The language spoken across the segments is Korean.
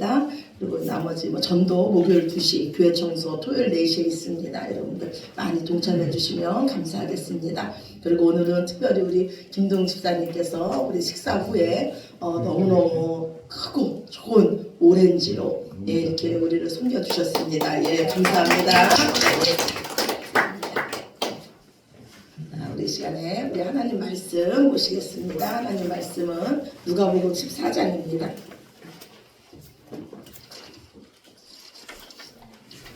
있습니다. 그리고 나머지 전도 목요일 2시, 교회 청소 토요일 4시에 있습니다. 여러분들 많이 동참해 주시면 감사하겠습니다. 그리고 오늘은 특별히 우리 김동 집사님께서 우리 식사 후에 너무너무 크고 좋은 오렌지로 이렇게 우리를 섬겨주셨습니다. 예, 감사합니다. 우리 시간에 우리 하나님 말씀 보시겠습니다. 하나님 말씀은 누가복음 14장입니다.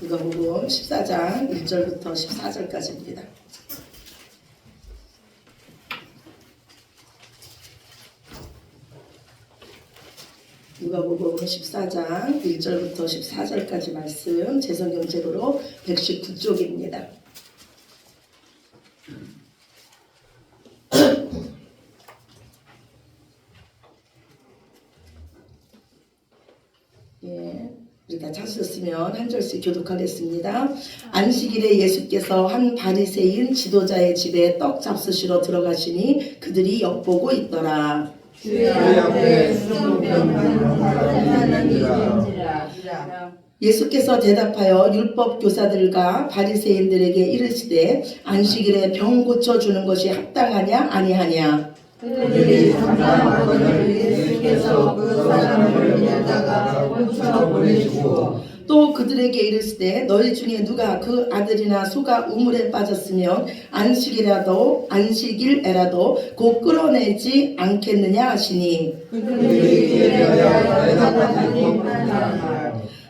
누가복음 14장 1절부터 14절까지입니다. 누가복음 14장 1절부터 14절까지 말씀 제 성경책으로 119쪽입니다. 예, 우리가 찾으셨으면 한 절씩 교독하겠습니다. 안식일에 예수께서 한 바리새인 지도자의 집에 떡 잡수시러 들어가시니 그들이 엿보고 있더라. 주의 앞에 수종병 예수께서 대답하여 율법 교사들과 바리새인들에게 이르시되 안식일에 병 고쳐주는 것이 합당하냐 아니하냐. 그들이 담당하거늘 예수께서 그 사람을 데려다가 고쳐 보내시고 또 그들에게 이르시되 너희 중에 누가 그 아들이나 소가 우물에 빠졌으면 안식일에라도 곧 끌어내지 않겠느냐 하시니 그들이 이르되 대답하니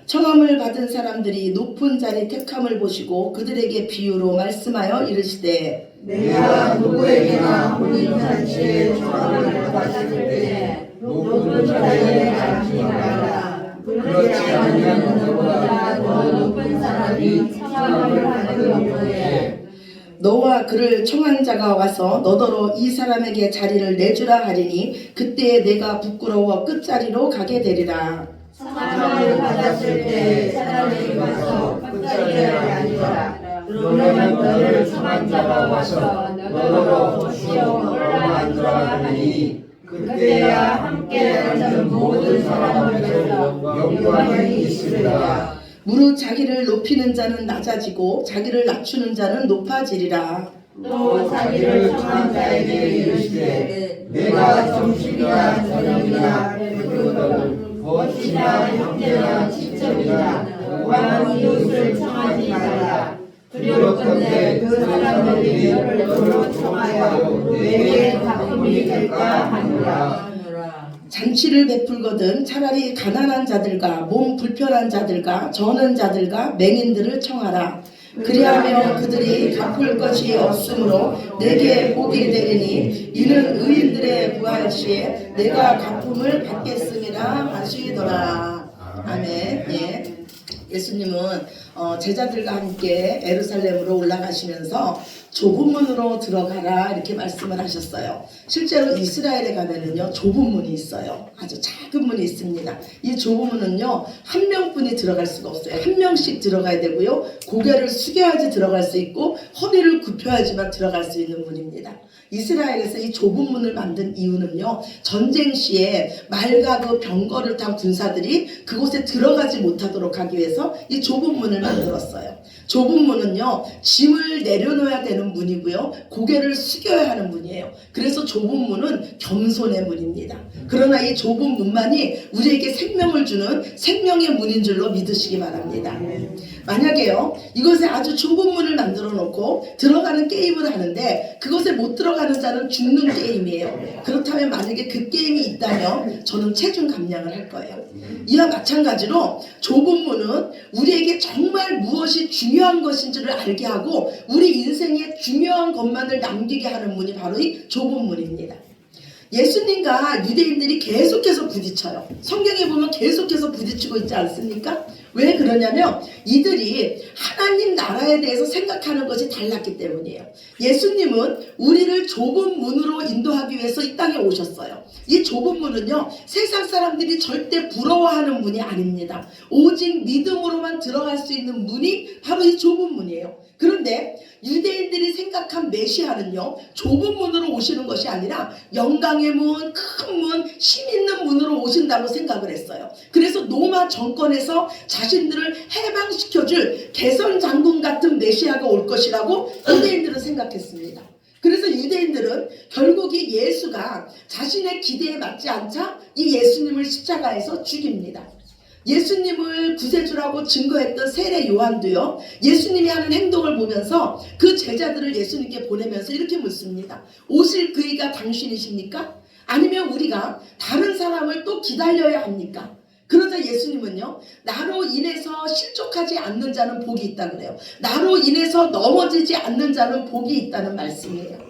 청함을 받은 사람들이 높은 자리 택함을 보시고 그들에게 비유로 말씀하여 이르시되 내가 누구에게나 혼인잔치에 청함을 받았을 때 높은 자리에 앉지 말라. 그렇지 않으면 너보다 더 높은 사람이 청함을 받을 경우에 너와 그를 청한 자가 와서 너더러 이 사람에게 자리를 내주라 하리니 그때에 내가 부끄러워 끝자리로 가게 되리라. 청함을 받았을 때 사람이 와서 끝자리에 앉으라. 그러면 너를 청한 자가 와서 너더러 주여 올라앉으라 하니 그때야 함께 앉은 모든 사람들에게서 영광이 있으리라. 무릇 자기를 높이는 자는 낮아지고 자기를 낮추는 자는 높아지리라. 또 자기를 청한 자에게 이르시되 내가 점심이나 저녁이나 배부르거든 벗이나 형제나 친척이나 또한 이웃을 청하지 말라. 두렵건대 그 사람들이 너를 청하여 내게 가품이 될까 하노라. 잔치를 베풀거든 차라리 가난한 자들과 몸 불편한 자들과 저는 자들과 맹인들을 청하라. 그리하면 그들이 갚을 것이 없으므로 내게 복이 되리니 이는 의인들의 부활 시에 내가 갚음을 받겠음이라 하시더라. 아멘. 예. 예수님은 제자들과 함께 예루살렘으로 올라가시면서 좁은 문으로 들어가라 이렇게 말씀을 하셨어요. 실제로 이스라엘에 가면은요 좁은 문이 있어요. 아주 작은 문이 있습니다. 이 좁은 문은요 한 명뿐이 들어갈 수가 없어요. 한 명씩 들어가야 되고요 고개를 숙여야지 들어갈 수 있고 허리를 굽혀야지만 들어갈 수 있는 문입니다. 이스라엘에서 이 좁은 문을 만든 이유는요 전쟁 시에 말과 그 병거를 탄 군사들이 그곳에 들어가지 못하도록 하기 위해서 이 좁은 문을 만들었어요. 좁은 문은요 짐을 내려놓아야 되는 문이고요 고개를 숙여야 하는 문이에요. 그래서 좁은 문은 겸손의 문입니다. 그러나 이 좁은 문만이 우리에게 생명을 주는 생명의 문인 줄로 믿으시기 바랍니다. 만약에요 이것에 아주 좁은 문을 만들어 놓고 들어가는 게임을 하는데 그것에 못 들어가는 자는 죽는 게임이에요. 그렇다면 만약에 그 게임이 있다면 저는 체중 감량을 할 거예요. 이와 마찬가지로 좁은 문은 우리에게 정말 무엇이 중요한 것인지를 알게 하고 우리 인생에 중요한 것만을 남기게 하는 문이 바로 이 좁은 문입니다. 예수님과 유대인들이 계속해서 부딪혀요. 성경에 보면 계속해서 부딪히고 있지 않습니까? 왜 그러냐면 이들이 하나님 나라에 대해서 생각하는 것이 달랐기 때문이에요. 예수님은 우리를 좁은 문으로 인도하기 위해서 이 땅에 오셨어요. 이 좁은 문은요, 세상 사람들이 절대 부러워하는 문이 아닙니다. 오직 믿음으로만 들어갈 수 있는 문이 바로 이 좁은 문이에요. 그런데 유대인들이 생각한 메시아는요, 좁은 문으로 오시는 것이 아니라 영광의 문, 큰 문, 힘 있는 문으로 오신다고 생각을 했어요. 그래서 로마 정권에서 자신들을 해방시켜줄 개선 장군 같은 메시아가 올 것이라고 유대인들은 생각했습니다. 그래서 유대인들은 결국 이 예수가 자신의 기대에 맞지 않자 이 예수님을 십자가에서 죽입니다. 예수님을 구세주라고 증거했던 세례 요한도요, 예수님이 하는 행동을 보면서 그 제자들을 예수님께 보내면서 이렇게 묻습니다. 오실 그이가 당신이십니까? 아니면 우리가 다른 사람을 또 기다려야 합니까? 그러자 예수님은요, 나로 인해서 실족하지 않는 자는 복이 있다 그래요. 나로 인해서 넘어지지 않는 자는 복이 있다는 말씀이에요.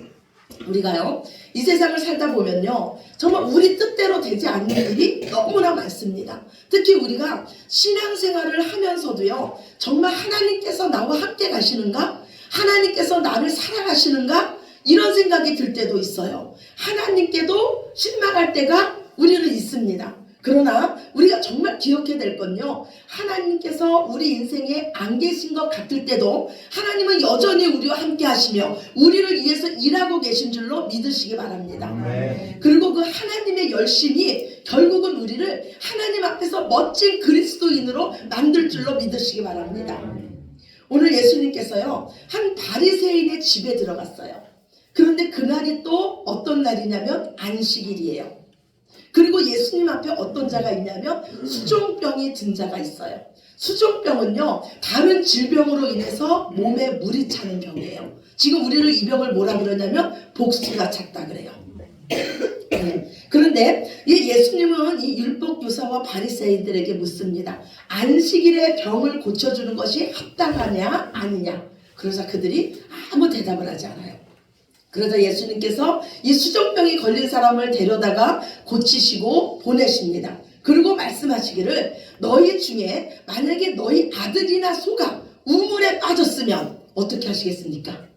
우리가요, 이 세상을 살다 보면요, 정말 우리 뜻대로 되지 않는 일이 너무나 많습니다. 특히 우리가 신앙생활을 하면서도요, 정말 하나님께서 나와 함께 가시는가? 하나님께서 나를 사랑하시는가? 이런 생각이 들 때도 있어요. 하나님께도 실망할 때가 우리는 있습니다. 그러나 우리가 정말 기억해야 될 건요, 하나님께서 우리 인생에 안 계신 것 같을 때도 하나님은 여전히 우리와 함께 하시며 우리를 위해서 일하고 계신 줄로 믿으시기 바랍니다. 그리고 그 하나님의 열심이 결국은 우리를 하나님 앞에서 멋진 그리스도인으로 만들 줄로 믿으시기 바랍니다. 오늘 예수님께서요, 한 바리새인의 집에 들어갔어요. 그런데 그날이 또 어떤 날이냐면 안식일이에요. 그리고 예수님 앞에 어떤 자가 있냐면 수종병이 든 자가 있어요. 수종병은요, 다른 질병으로 인해서 몸에 물이 차는 병이에요. 지금 우리를 이 병을 뭐라 그러냐면 복수가 찼다 그래요. 그런데 이 예수님은 이 율법교사와 바리새인들에게 묻습니다. 안식일에 병을 고쳐주는 것이 합당하냐 아니냐. 그러자 그들이 아무 대답을 하지 않아요. 그러자 예수님께서 이 수종병이 걸린 사람을 데려다가 고치시고 보내십니다. 그리고 말씀하시기를, 너희 중에 만약에 너희 아들이나 소가 우물에 빠졌으면 어떻게 하시겠습니까?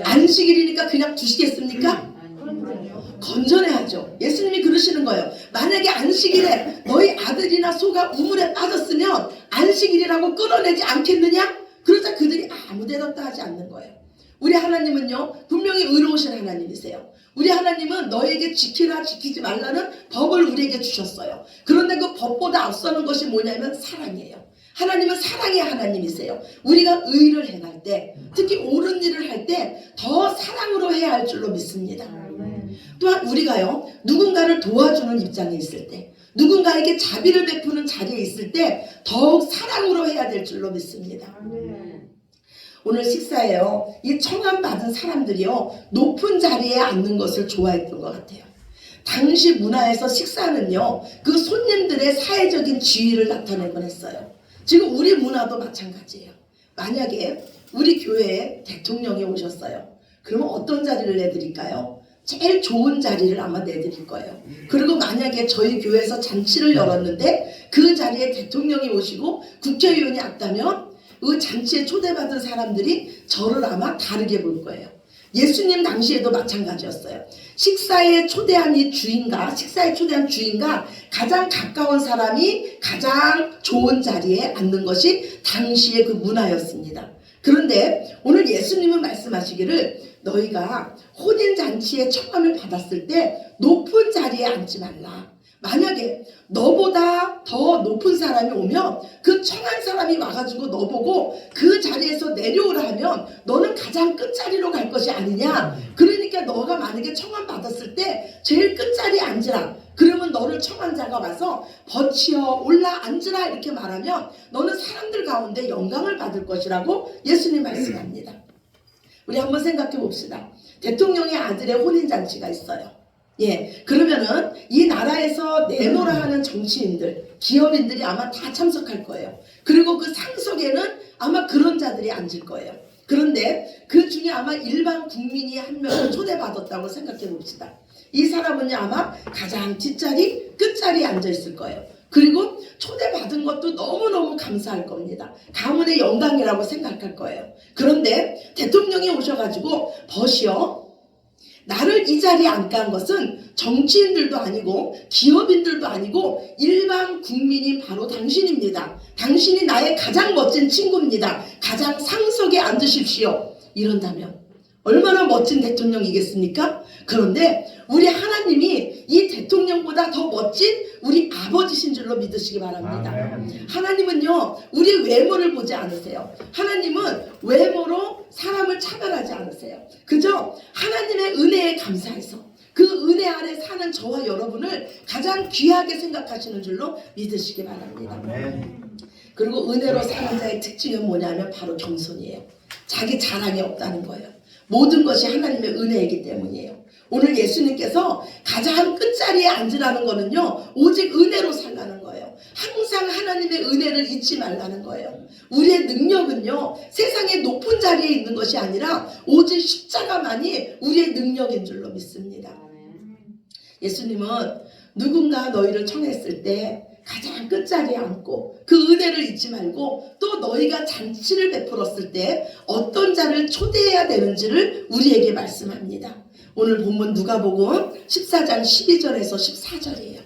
안식일이니까 그냥 두시겠습니까? 건져내야죠. 예수님이 그러시는 거예요. 만약에 안식일에 너희 아들이나 소가 우물에 빠졌으면 안식일이라고 끌어내지 않겠느냐? 그러자 그들이 아무 대답도 하지 않는 거예요. 우리 하나님은요, 분명히 의로우신 하나님이세요. 우리 하나님은 너에게 지키라 지키지 말라는 법을 우리에게 주셨어요. 그런데 그 법보다 앞서는 것이 뭐냐면 사랑이에요. 하나님은 사랑의 하나님이세요. 우리가 의를 행할 때, 특히 옳은 일을 할 때 더 사랑으로 해야 할 줄로 믿습니다. 또한 우리가요, 누군가를 도와주는 입장에 있을 때, 누군가에게 자비를 베푸는 자리에 있을 때 더욱 사랑으로 해야 될 줄로 믿습니다. 오늘 식사에요, 이 청함 받은 사람들이요, 높은 자리에 앉는 것을 좋아했던 것 같아요. 당시 문화에서 식사는요, 그 손님들의 사회적인 지위를 나타내곤 했어요. 지금 우리 문화도 마찬가지예요. 만약에 우리 교회에 대통령이 오셨어요. 그러면 어떤 자리를 내드릴까요? 제일 좋은 자리를 아마 내드릴 거예요. 그리고 만약에 저희 교회에서 잔치를 열었는데 그 자리에 대통령이 오시고 국회의원이 왔다면 그 잔치에 초대받은 사람들이 저를 아마 다르게 볼 거예요. 예수님 당시에도 마찬가지였어요. 식사에 초대한 주인과 가장 가까운 사람이 가장 좋은 자리에 앉는 것이 당시의 그 문화였습니다. 그런데 오늘 예수님은 말씀하시기를, 너희가 혼인잔치에 청함을 받았을 때 높은 자리에 앉지 말라. 만약에 너보다 더 높은 사람이 오면 그 청한 사람이 와가지고 너보고 그 자리에서 내려오라 하면 너는 가장 끝자리로 갈 것이 아니냐. 그러니까 너가 만약에 청한 받았을 때 제일 끝자리에 앉으라. 그러면 너를 청한 자가 와서 버치어 올라 앉으라 이렇게 말하면 너는 사람들 가운데 영광을 받을 것이라고 예수님 말씀합니다. 우리 한번 생각해 봅시다. 대통령의 아들의 혼인잔치가 있어요. 그러면은 이 나라에서 내노라 하는 정치인들, 기업인들이 아마 다 참석할 거예요. 그리고 그 상석에는 아마 그런 자들이 앉을 거예요. 그런데 그 중에 아마 일반 국민이 한 명을 초대받았다고 생각해 봅시다. 이 사람은 아마 가장 뒷자리, 끝자리에 앉아 있을 거예요. 그리고 초대받은 것도 너무너무 감사할 겁니다. 가문의 영광이라고 생각할 거예요. 그런데 대통령이 오셔가지고 버시어 나를 이 자리에 앉게 한 것은 정치인들도 아니고 기업인들도 아니고 일반 국민이 바로 당신입니다. 당신이 나의 가장 멋진 친구입니다. 가장 상석에 앉으십시오. 이런다면 얼마나 멋진 대통령이겠습니까? 그런데 우리 하나님이 이 대통령보다 더 멋진 우리 아버지신 줄로 믿으시기 바랍니다. 하나님은요, 우리 외모를 보지 않으세요. 하나님은 외모로 사람을 차별하지 않으세요. 그저 하나님의 은혜에 감사해서 그 은혜 아래 사는 저와 여러분을 가장 귀하게 생각하시는 줄로 믿으시기 바랍니다. 그리고 은혜로 사는 자의 특징은 뭐냐면 바로 겸손이에요. 자기 자랑이 없다는 거예요. 모든 것이 하나님의 은혜이기 때문이에요. 오늘 예수님께서 가장 끝자리에 앉으라는 거는요, 오직 은혜로 살라는 거예요. 항상 하나님의 은혜를 잊지 말라는 거예요. 우리의 능력은요, 세상의 높은 자리에 있는 것이 아니라 오직 십자가만이 우리의 능력인 줄로 믿습니다. 예수님은 누군가 너희를 청했을 때 가장 끝자리에 앉고 그 은혜를 잊지 말고 또 너희가 잔치를 베풀었을 때 어떤 자를 초대해야 되는지를 우리에게 말씀합니다. 오늘 본문 누가복음 14장 12절에서 14절이에요.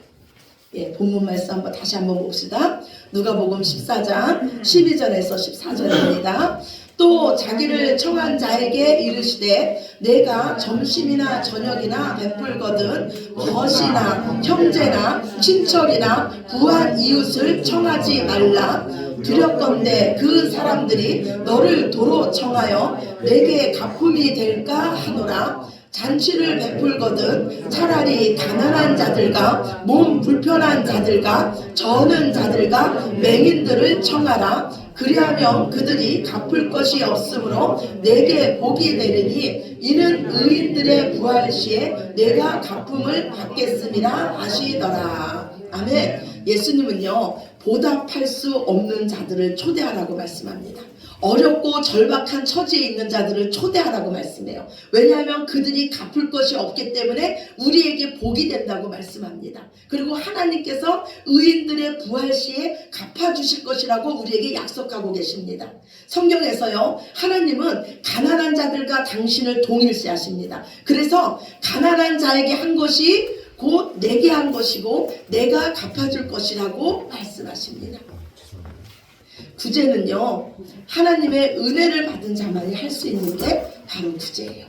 예, 본문 말씀 다시 한번 봅시다. 누가복음 14장 12절에서 14절입니다. 또 자기를 청한 자에게 이르시되 내가 점심이나 저녁이나 베풀거든 벗이나 형제나 친척이나 부한 이웃을 청하지 말라. 두렵건대 그 사람들이 너를 도로 청하여 내게 갚음이 될까 하노라. 잔치를 베풀거든 차라리 가난한 자들과 몸 불편한 자들과 저는 자들과 맹인들을 청하라. 그리하면 그들이 갚을 것이 없으므로 내게 복이 되리니 이는 의인들의 부활 시에 내가 갚음을 받겠음이라 하시더라. 아멘. 예수님은요, 보답할 수 없는 자들을 초대하라고 말씀합니다. 어렵고 절박한 처지에 있는 자들을 초대하라고 말씀해요. 왜냐하면 그들이 갚을 것이 없기 때문에 우리에게 복이 된다고 말씀합니다. 그리고 하나님께서 의인들의 부활 시에 갚아주실 것이라고 우리에게 약속하고 계십니다. 성경에서요, 하나님은 가난한 자들과 당신을 동일시하십니다. 그래서 가난한 자에게 한 것이 곧 내게 한 것이고 내가 갚아줄 것이라고 말씀하십니다. 구제는요, 하나님의 은혜를 받은 자만이 할 수 있는 게 바로 구제예요.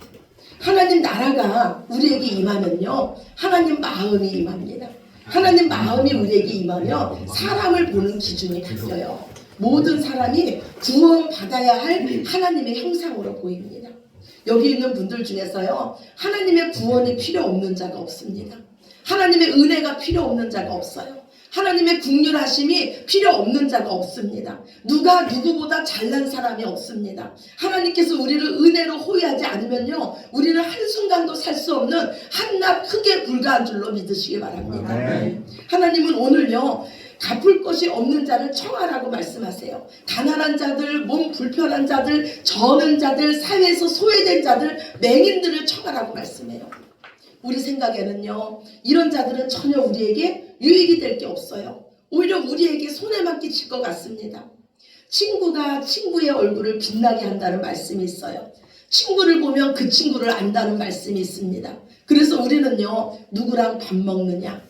하나님 나라가 우리에게 임하면요, 하나님 마음이 임합니다. 하나님 마음이 우리에게 임하면 사람을 보는 기준이 바뀌어요. 모든 사람이 구원받아야 할 하나님의 형상으로 보입니다. 여기 있는 분들 중에서요, 하나님의 구원이 필요 없는 자가 없습니다. 하나님의 은혜가 필요 없는 자가 없어요. 하나님의 긍휼하심이 필요 없는 자가 없습니다. 누가 누구보다 잘난 사람이 없습니다. 하나님께서 우리를 은혜로 호위하지 않으면요, 우리는 한순간도 살 수 없는 한낱 흙에 불과한 줄로 믿으시기 바랍니다. 하나님은 오늘요, 갚을 것이 없는 자를 청하라고 말씀하세요. 가난한 자들, 몸 불편한 자들, 저는 자들, 사회에서 소외된 자들, 맹인들을 청하라고 말씀해요. 우리 생각에는요, 이런 자들은 전혀 우리에게 유익이 될 게 없어요. 오히려 우리에게 손해만 끼칠 것 같습니다. 친구가 친구의 얼굴을 빛나게 한다는 말씀이 있어요. 친구를 보면 그 친구를 안다는 말씀이 있습니다. 그래서 우리는요, 누구랑 밥 먹느냐,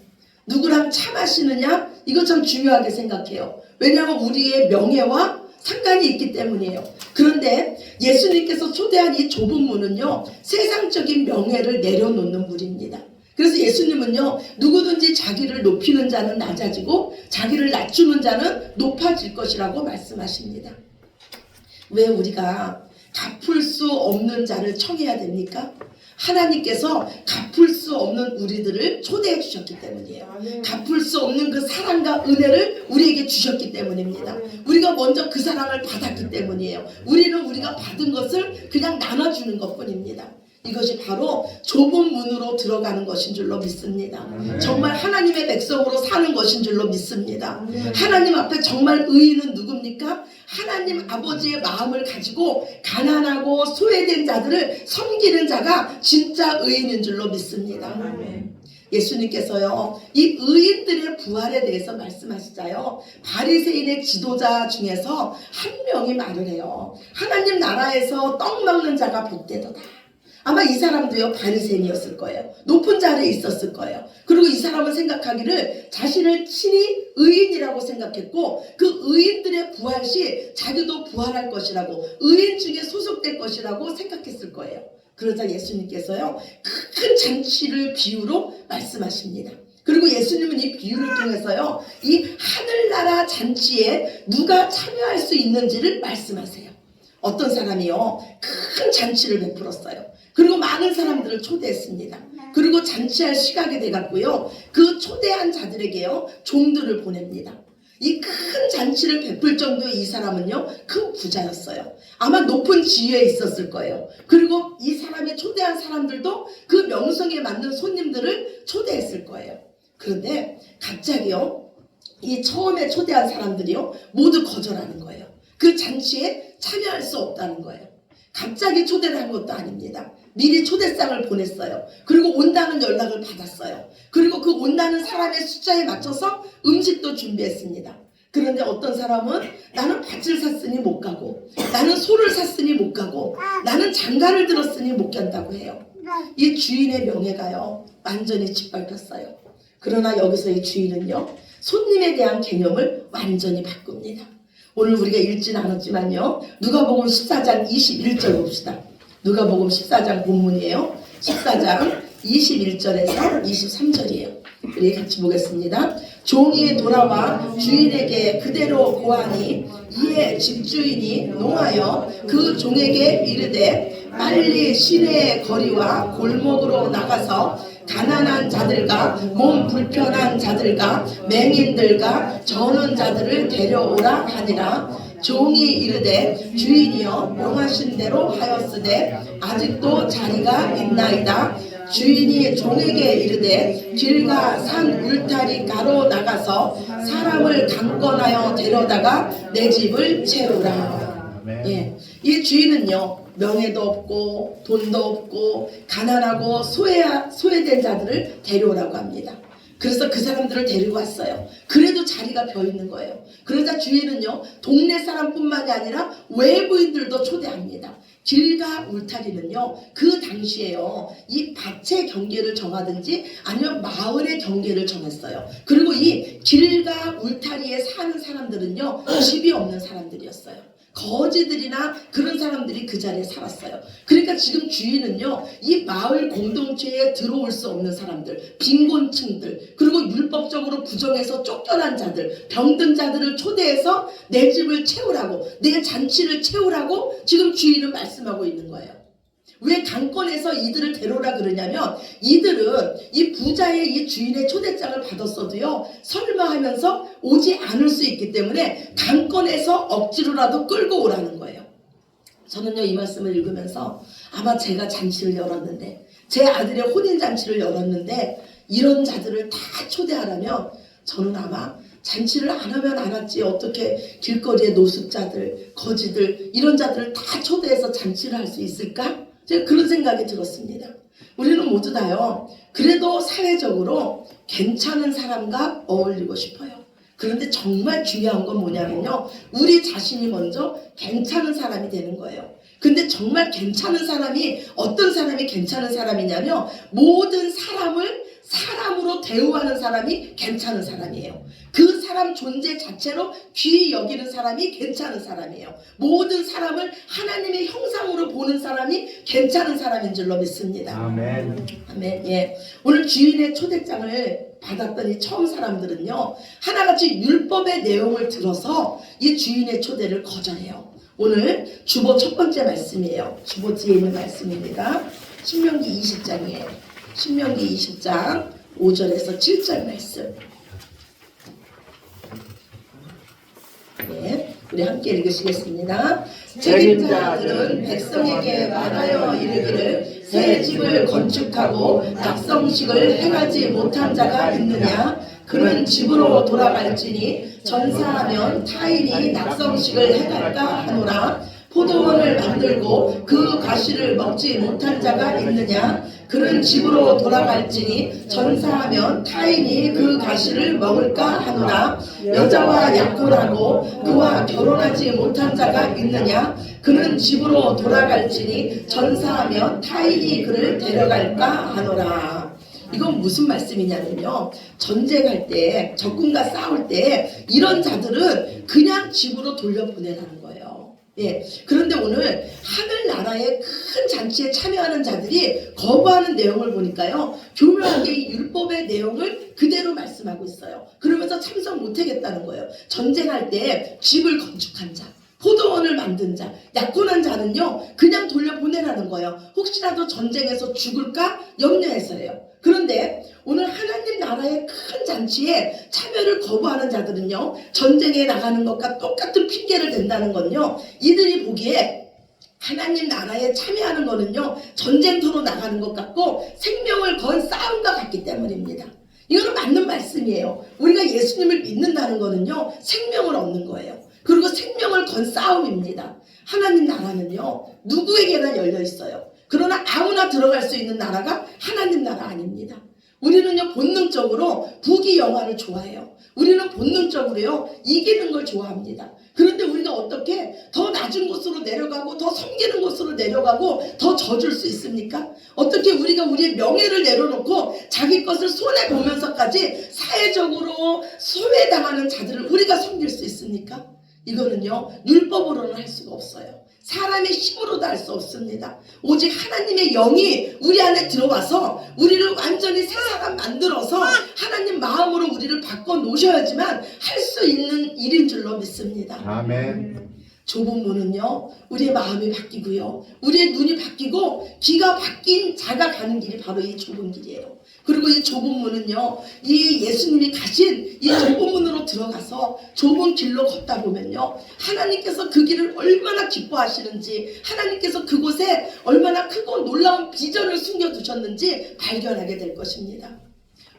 누구랑 차 마시느냐, 이거 참 중요하게 생각해요. 왜냐하면 우리의 명예와 상관이 있기 때문이에요. 그런데 예수님께서 초대한 이 좁은 문은요, 세상적인 명예를 내려놓는 문입니다. 그래서 예수님은요, 누구든지 자기를 높이는 자는 낮아지고 자기를 낮추는 자는 높아질 것이라고 말씀하십니다. 왜 우리가 갚을 수 없는 자를 청해야 됩니까? 하나님께서 갚을 수 없는 우리들을 초대해 주셨기 때문이에요. 갚을 수 없는 그 사랑과 은혜를 우리에게 주셨기 때문입니다. 우리가 먼저 그 사랑을 받았기 때문이에요. 우리는 우리가 받은 것을 그냥 나눠주는 것뿐입니다. 이것이 바로 좁은 문으로 들어가는 것인 줄로 믿습니다. 정말 하나님의 백성으로 사는 것인 줄로 믿습니다. 하나님 앞에 정말 의인은 누굽니까? 하나님 아버지의 마음을 가지고 가난하고 소외된 자들을 섬기는 자가 진짜 의인인 줄로 믿습니다. 예수님께서요 이 의인들의 부활에 대해서 말씀하시자요 바리새인의 지도자 중에서 한 명이 말을 해요. 하나님 나라에서 떡 먹는 자가 복되도다. 아마 이 사람도요 바리새인이었을 거예요. 높은 자리에 있었을 거예요. 그리고 이 사람은 생각하기를 자신을 친히 의인이라고 생각했고 그 의인들의 부활 시 자기도 부활할 것이라고 의인 중에 소속될 것이라고 생각했을 거예요. 그러자 예수님께서요 큰 잔치를 비유로 말씀하십니다. 그리고 예수님은 이 비유를 통해서요 이 하늘나라 잔치에 누가 참여할 수 있는지를 말씀하세요. 어떤 사람이요 큰 잔치를 베풀었어요. 그리고 많은 사람들을 초대했습니다. 그리고 잔치할 시각이 돼갖고요 그 초대한 자들에게요 종들을 보냅니다. 이 큰 잔치를 베풀 정도의 이 사람은요 큰 부자였어요. 아마 높은 지위에 있었을 거예요. 그리고 이 사람이 초대한 사람들도 그 명성에 맞는 손님들을 초대했을 거예요. 그런데 갑자기요 이 처음에 초대한 사람들이요 모두 거절하는 거예요. 그 잔치에 참여할 수 없다는 거예요. 갑자기 초대를 한 것도 아닙니다. 미리 초대장을 보냈어요. 그리고 온다는 연락을 받았어요. 그리고 그 온다는 사람의 숫자에 맞춰서 음식도 준비했습니다. 그런데 어떤 사람은 나는 밭을 샀으니 못 가고 나는 소를 샀으니 못 가고 나는 장가를 들었으니 못 간다고 해요. 이 주인의 명예가요 완전히 짓밟혔어요. 그러나 여기서 이 주인은요 손님에 대한 개념을 완전히 바꿉니다. 오늘 우리가 읽지는 않았지만요 누가복음 14장 21절 봅시다. 누가복음 14장 본문이에요. 14장 21절에서 23절이에요. 우리 같이 보겠습니다. 종이 돌아와 주인에게 그대로 고하니 이에 집주인이 농하여 그 종에게 이르되 빨리 시내의 거리와 골목으로 나가서 가난한 자들과 몸 불편한 자들과 맹인들과 저는 자들을 데려오라 하니라. 종이 이르되 주인이여 명하신 대로 하였으되 아직도 자리가 있나이다. 주인이 종에게 이르되 길과 산 울타리가로 나가서 사람을 강권하여 데려다가 내 집을 채우라. 예, 이 주인은요 명예도 없고 돈도 없고 가난하고 소외된 자들을 데려오라고 합니다. 그래서 그 사람들을 데리고 왔어요. 그래도 자리가 비어있는 거예요. 그러자 주인은요 동네 사람뿐만이 아니라 외부인들도 초대합니다. 길과 울타리는요 그 당시에요 이 밭의 경계를 정하든지 아니면 마을의 경계를 정했어요. 그리고 이 길과 울타리에 사는 사람들은요 집이 없는 사람들이었어요. 거지들이나 그런 사람들이 그 자리에 살았어요. 그러니까 지금 주인은요 이 마을 공동체에 들어올 수 없는 사람들, 빈곤층들, 그리고 율법적으로 부정해서 쫓겨난 자들, 병든 자들을 초대해서 내 집을 채우라고, 내 잔치를 채우라고 지금 주인은 말씀하고 있는 거예요. 왜 강권에서 이들을 데려오라 그러냐면 이들은 이 부자의 이 주인의 초대장을 받았어도요 설마 하면서 오지 않을 수 있기 때문에 강권에서 억지로라도 끌고 오라는 거예요. 저는요 이 말씀을 읽으면서 아마 제가 잔치를 열었는데 제 아들의 혼인잔치를 열었는데 이런 자들을 다 초대하라면 저는 아마 잔치를 안 하면 안 하지 어떻게 길거리에 노숙자들, 거지들 이런 자들을 다 초대해서 잔치를 할 수 있을까? 제가 그런 생각이 들었습니다. 우리는 모두 다요 그래도 사회적으로 괜찮은 사람과 어울리고 싶어요. 그런데 정말 중요한 건 뭐냐면요 우리 자신이 먼저 괜찮은 사람이 되는 거예요. 근데 정말 괜찮은 사람이 어떤 사람이 괜찮은 사람이냐면 모든 사람을 사람으로 대우하는 사람이 괜찮은 사람이에요. 그 사람 존재 자체로 귀히 여기는 사람이 괜찮은 사람이에요. 모든 사람을 하나님의 형상으로 보는 사람이 괜찮은 사람인 줄로 믿습니다. 아멘. 아멘. 예. 오늘 주인의 초대장을 받았던 이 처음 사람들은요 하나같이 율법의 내용을 들어서 이 주인의 초대를 거절해요. 오늘 주보 첫 번째 말씀이에요. 주보 뒤에 있는 말씀입니다. 신명기 20장이에요. 신명기 20장 5절에서 7절 말씀. 네, 우리 함께 읽으시겠습니다. 책임자들은 백성에게 말하여 이르기를 새 집을 건축하고 낙성식을 행하지 못한 자가 있느냐? 그는 집으로 돌아갈지니 전사하면 타인이 낙성식을 행할까 하노라. 포도원을 만들고 그 과실을 먹지 못한 자가 있느냐? 그는 집으로 돌아갈지니 전사하면 타인이 그 가시를 먹을까 하노라. 여자와 약혼하고 그와 결혼하지 못한 자가 있느냐? 그는 집으로 돌아갈지니 전사하면 타인이 그를 데려갈까 하노라. 이건 무슨 말씀이냐면요, 전쟁할 때, 적군과 싸울 때 이런 자들은 그냥 집으로 돌려보내라는 거예요. 예. 그런데 오늘 하늘나라의 큰 잔치에 참여하는 자들이 거부하는 내용을 보니까요, 교묘하게 이 율법의 내용을 그대로 말씀하고 있어요. 그러면서 참석 못하겠다는 거예요. 전쟁할 때 집을 건축한 자, 포도원을 만든 자, 약혼한 자는요 그냥 돌려보내라는 거예요. 혹시라도 전쟁에서 죽을까 염려해서요. 그런데 오늘 하나님 나라의 큰 잔치에 참여를 거부하는 자들은요, 전쟁에 나가는 것과 똑같은 핑계를 댄다는 건요, 이들이 보기에 하나님 나라에 참여하는 거는요 전쟁터로 나가는 것 같고 생명을 건 싸움과 같기 때문입니다. 이거는 맞는 말씀이에요. 우리가 예수님을 믿는다는 거는요 생명을 얻는 거예요. 그리고 생명을 건 싸움입니다. 하나님 나라는요 누구에게나 열려 있어요. 그러나 아무나 들어갈 수 있는 나라가 하나님 나라 아닙니다. 우리는요 본능적으로 부귀영화를 좋아해요. 우리는 본능적으로요 이기는 걸 좋아합니다. 그런데 우리가 어떻게 더 낮은 곳으로 내려가고 더 섬기는 곳으로 내려가고 더 져줄 수 있습니까? 어떻게 우리가 우리의 명예를 내려놓고 자기 것을 손해보면서까지 사회적으로 소외당하는 자들을 우리가 섬길 수 있습니까? 이거는요 율법으로는 할 수가 없어요. 사람의 힘으로도 할 수 없습니다. 오직 하나님의 영이 우리 안에 들어와서 우리를 완전히 새 사람 만들어서 하나님 마음으로 우리를 바꿔 놓으셔야지만 할 수 있는 일인 줄로 믿습니다. 아멘. 좁은 문은요 우리의 마음이 바뀌고요 우리의 눈이 바뀌고 귀가 바뀐 자가 가는 길이 바로 이 좁은 길이에요. 그리고 이 좁은 문은요 이 예수님이 가신 이 좁은 문으로 들어가서 좁은 길로 걷다 보면요 하나님께서 그 길을 얼마나 기뻐하시는지, 하나님께서 그곳에 얼마나 크고 놀라운 비전을 숨겨두셨는지 발견하게 될 것입니다.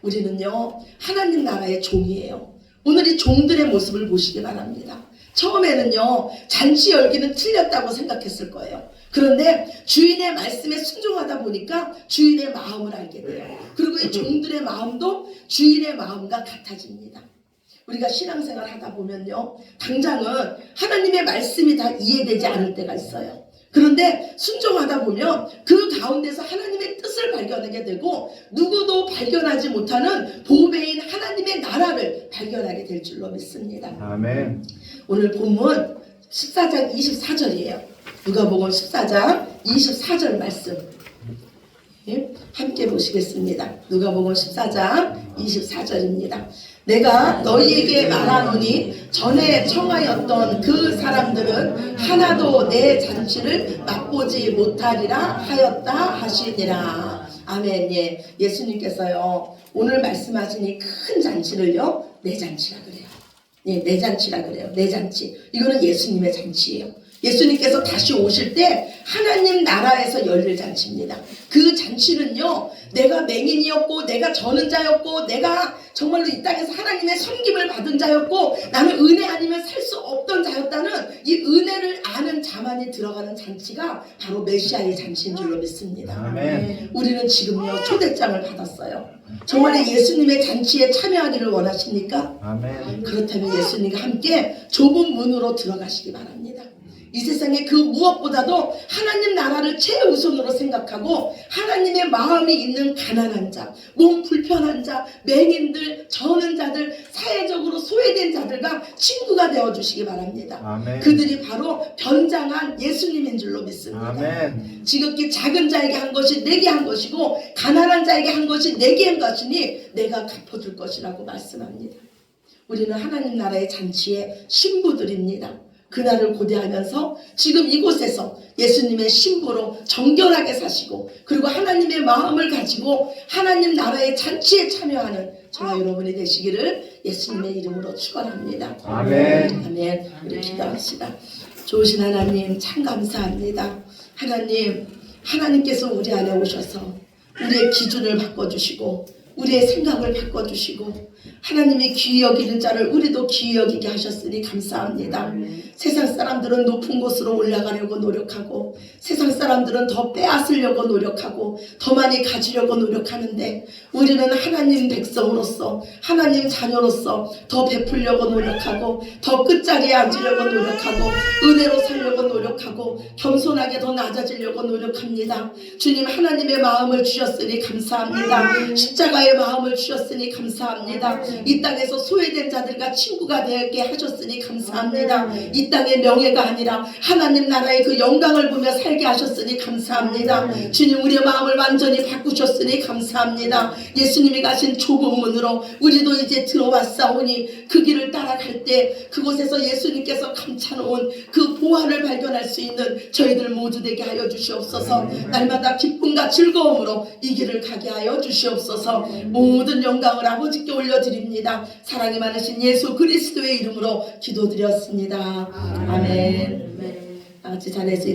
우리는요 하나님 나라의 종이에요. 오늘 이 종들의 모습을 보시기 바랍니다. 처음에는요 잔치 열기는 틀렸다고 생각했을 거예요. 그런데 주인의 말씀에 순종하다 보니까 주인의 마음을 알게 돼요. 그리고 이 종들의 마음도 주인의 마음과 같아집니다. 우리가 신앙생활 하다 보면요 당장은 하나님의 말씀이 다 이해되지 않을 때가 있어요. 그런데 순종하다 보면 그 가운데서 하나님의 뜻을 발견하게 되고 누구도 발견하지 못하는 보배인 하나님의 나라를 발견하게 될 줄로 믿습니다. 아멘. 오늘 본문 14장 24절이에요. 누가복음 14장 24절 말씀 함께 보시겠습니다. 누가복음 14장 24절입니다. 내가 너희에게 말하노니 전에 청하였던 그 사람들은 하나도 내 잔치를 맛보지 못하리라 하였다 하시니라. 아멘. 예. 예수님께서요 오늘 말씀하신 이 큰 잔치를요 내 잔치라 그래요. 예, 내 잔치라 그래요. 내 잔치. 이거는 예수님의 잔치예요. 예수님께서 다시 오실 때 하나님 나라에서 열릴 잔치입니다. 그 잔치는요 내가 맹인이었고 내가 저는 자였고 내가 정말로 이 땅에서 하나님의 섬김을 받은 자였고 나는 은혜 아니면 살 수 없던 자였다는 이 은혜를 아는 자만이 들어가는 잔치가 바로 메시아의 잔치인 줄로 믿습니다. 아멘. 우리는 지금요 초대장을 받았어요. 정말 예수님의 잔치에 참여하기를 원하십니까? 아멘. 그렇다면 예수님과 함께 좁은 문으로 들어가시기 바랍니다. 이 세상에 그 무엇보다도 하나님 나라를 최우선으로 생각하고 하나님의 마음이 있는 가난한 자, 몸 불편한 자, 맹인들, 저는 자들, 사회적으로 소외된 자들과 친구가 되어주시기 바랍니다. 아멘. 그들이 바로 변장한 예수님인 줄로 믿습니다. 아멘. 지극히 작은 자에게 한 것이 내게 한 것이고 가난한 자에게 한 것이 내게 한 것이니 내가 갚아줄 것이라고 말씀합니다. 우리는 하나님 나라의 잔치의 신부들입니다. 그날을 고대하면서 지금 이곳에서 예수님의 신부로 정결하게 사시고 그리고 하나님의 마음을 가지고 하나님 나라의 잔치에 참여하는 저와 여러분이 되시기를 예수님의 이름으로 축원합니다. 아멘. 아멘. 우리 기도합시다. 좋으신 하나님 참 감사합니다. 하나님께서 우리 안에 오셔서 우리의 기준을 바꿔주시고 우리의 생각을 바꿔주시고 하나님이 귀히 여기는 자를 우리도 귀히 여기게 하셨으니 감사합니다. 세상 사람들은 높은 곳으로 올라가려고 노력하고 세상 사람들은 더 빼앗으려고 노력하고 더 많이 가지려고 노력하는데 우리는 하나님 백성으로서 하나님 자녀로서 더 베풀려고 노력하고 더 끝자리에 앉으려고 노력하고 은혜로 살려고 노력하고 겸손하게 더 낮아지려고 노력합니다. 주님 하나님의 마음을 주셨으니 감사합니다. 십자가의 마음을 주셨으니 감사합니다. 이 땅에서 소외된 자들과 친구가 되게 하셨으니 감사합니다. 이 땅의 명예가 아니라 하나님 나라의 그 영광을 보며 살게 하셨으니 감사합니다. 주님 우리의 마음을 완전히 바꾸셨으니 감사합니다. 예수님이 가신 좁은 문으로 우리도 이제 들어왔사오니 그 길을 따라갈 때 그곳에서 예수님께서 감춰놓은 그 보화를 발견할 수 있는 저희들 모두 되게 하여 주시옵소서. 날마다 기쁨과 즐거움으로 이 길을 가게 하여 주시옵소서. 모든 영광을 아버지께 올려드립니다. 사랑이 많으신 예수 그리스도의 이름으로 기도드렸습니다. 아멘. 다 같이 자리에서